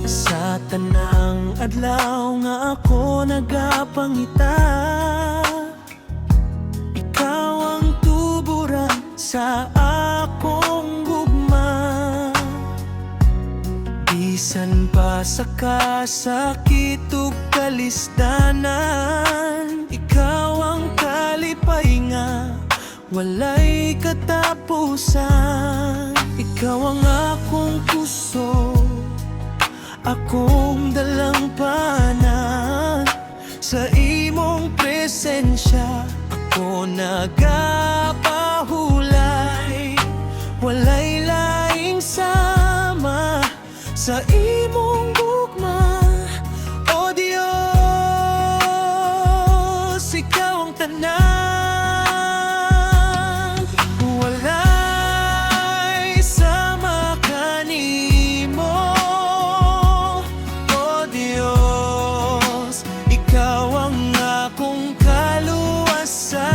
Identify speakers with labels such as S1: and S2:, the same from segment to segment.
S1: Sa tanang adlaw nga ako nagapangita, ikaw ang tuburan sa akong gugma. Bisan pa sa kasakit ug kalisdanan, ikaw ang kalipay nga walay katapusan. Ikaw ang akong puso, akong dalampanan. Sa imong presensya ako nagapahulay. Walay laing sama sa imong gugma. O Diyos, ikaw ang tanan. Walay sama kanimo. O Diyos, ikaw ang akong kaluwasan.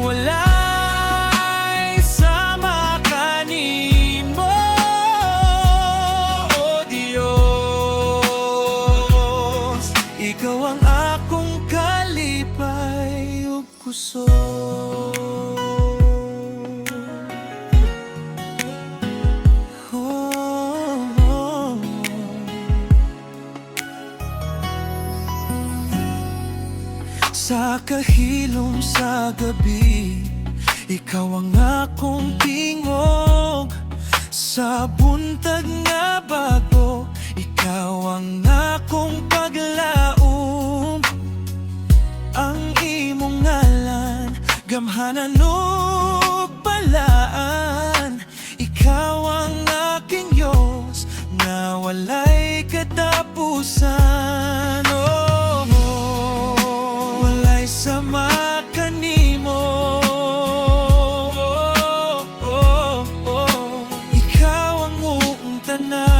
S1: Walay sama kanimo. O Diyos, ikaw ang akong kalipay ug puso. Sa kahilom sa gabi, ikaw ang akong tingog. Sa buntag nga bago, ikaw ang akong paglaom. Ang imong ngalan, gamhanan ug balaan. Ikaw ang aking Diyos, nga walay katapusan. Walay sama kanimo. Ikaw ang muong tanan.